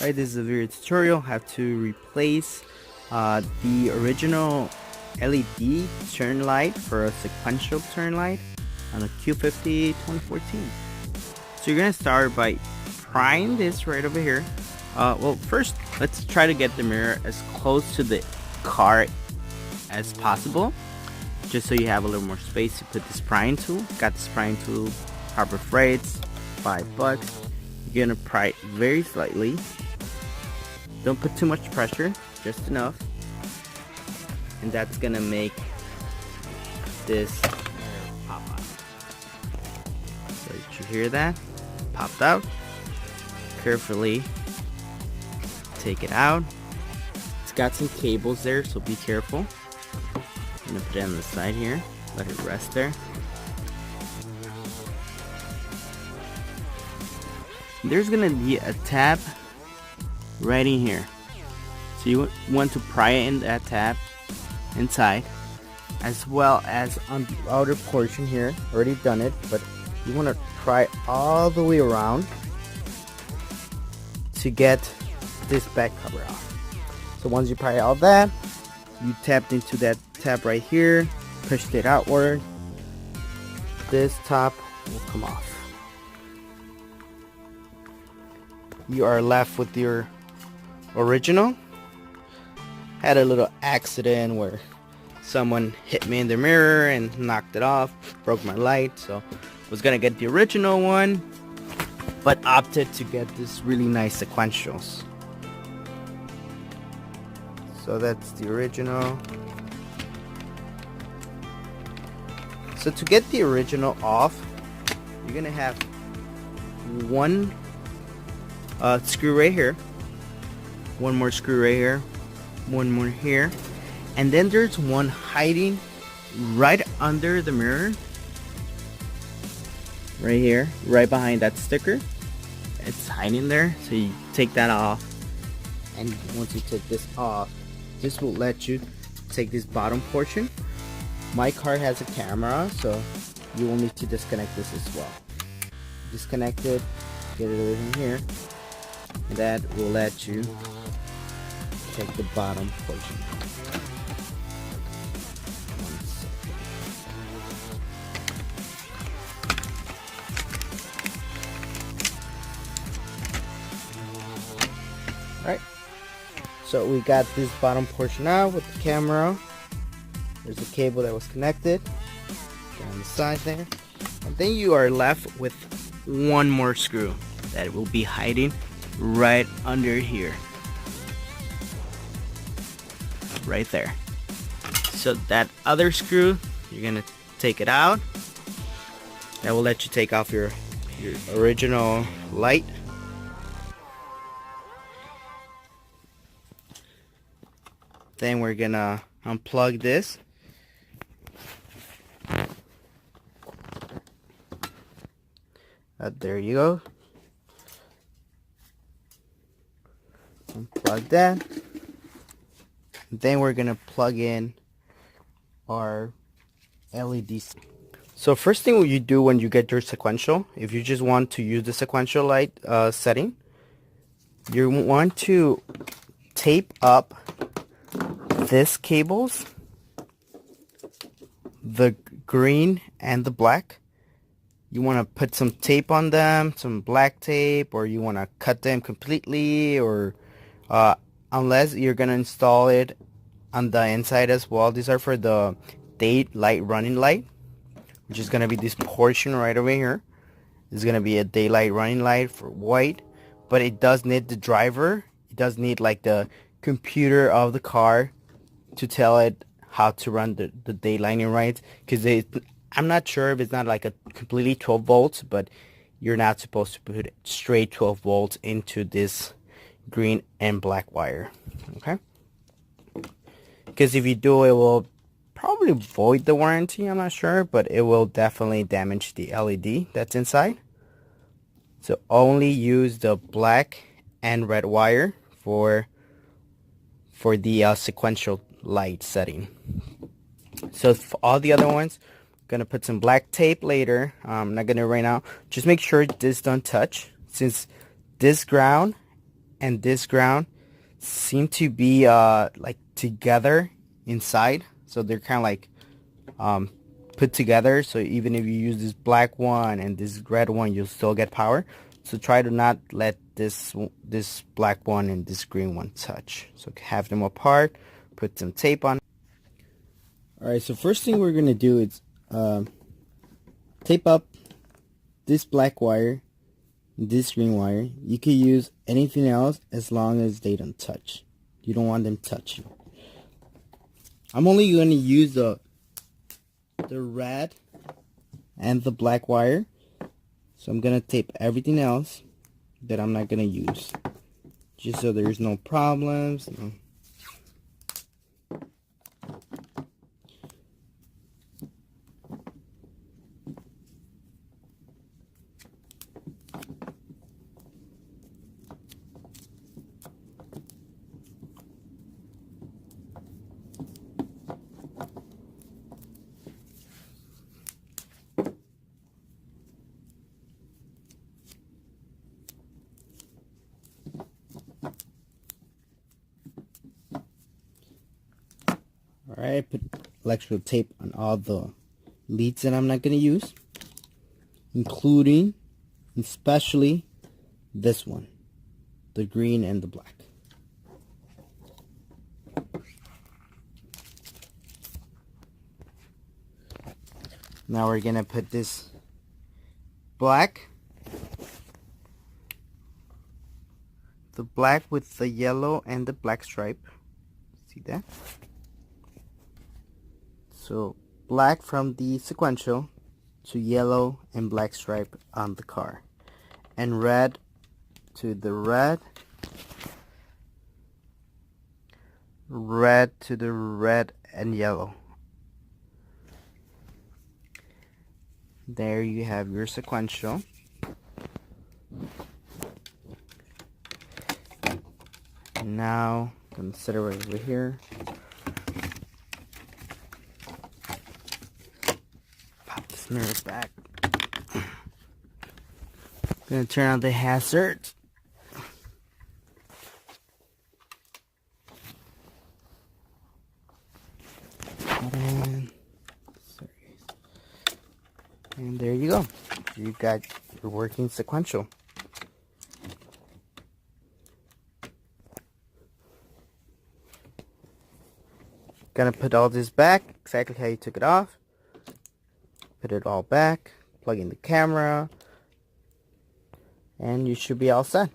Alright, this is a video tutorial. I have to replace the original LED turn light for a sequential turn light on a Q50 2014. So you're gonna start by prying this right over here. Well, first let's try to get the mirror as close to the car as possible, just so you have a little more space to put this prying tool. Got this prying tool, Harbor Freight's, $5. You're gonna pry it very slightly. Don't put too much pressure, just enough, and that's gonna make this pop out. So did you hear that? Popped out. Carefully take it out. It's got some cables there, so be careful. I'm gonna put it on the side here, let it rest there. There's gonna be a tab right in here, so you want to pry it in that tab inside, as well as on the outer portion here. Already done it, but you want to pry all the way around to get this back cover off. So once you pry all that, you tapped into that tab right here, pushed it outward, this top will come off. You are left with your original. Had a little accident where someone hit me in the mirror and knocked it off, broke my light, so was gonna get the original one, but opted to get this really nice sequentials. So that's the original. So to get the original off, you're gonna have one screw right here, one more screw right here, one more here, and then there's one hiding right under the mirror, right here, right behind that sticker. It's hiding there, so you take that off, and once you take this off, this will let you take this bottom portion. My car has a camera, so you will need to disconnect this as well. Disconnect it, get it over in here, and that will let you take the bottom portion. Alright, so we got this bottom portion out with the camera. There's a cable that was connected on the side there, and then you are left with one more screw that will be hiding right under here, right there. So that other screw, you're gonna take it out. That will let you take off your original light. Then we're gonna unplug this. There you go. Unplug that. Then we're gonna plug in our LEDs. So first thing you do when you get your sequential, if you just want to use the sequential light setting, you want to tape up this cables, the green and the black. You want to put some tape on them, some black tape, or you want to cut them completely, or unless you're going to install it on the inside as well. These are for the daylight running light, which is going to be this portion right over here. It's going to be a daylight running light for white, but it does need the driver. It does need like the computer of the car to tell it how to run the daylighting lights, because I'm not sure if it's not like a completely 12 volts, but you're not supposed to put straight 12 volts into this green and black wire, okay? Because if you do, it will probably void the warranty, I'm not sure, but it will definitely damage the LED that's inside. So only use the black and red wire for the sequential light setting. So for all the other ones, gonna put some black tape later. I'm not gonna right now. Just make sure this don't touch, since this ground and this ground seem to be like together inside, so they're kind of like put together. So even if you use this black one and this red one, you'll still get power. So try to not let this black one and this green one touch. So have them apart, put some tape on. Alright, so first thing we're gonna do is tape up this black wire, this green wire. You can use anything else as long as they don't touch. You don't want them touching. I'm only going to use the red and the black wire. So I'm going to tape everything else that I'm not going to use, just so there's no problems. Alright, put electrical tape on all the leads that I'm not going to use, including, especially this one, the green and the black. Now we're going to put this black, the black with the yellow and the black stripe. See that? So black from the sequential to yellow and black stripe on the car, and red to the red, red to the red and yellow. There you have your sequential. And now I'm going to set it right over here. Pop this mirror back. Gonna turn on the hazard. And there you go. You've got your working sequential. Gonna put all this back exactly how you took it off. Put it all back, plug in the camera, and you should be all set.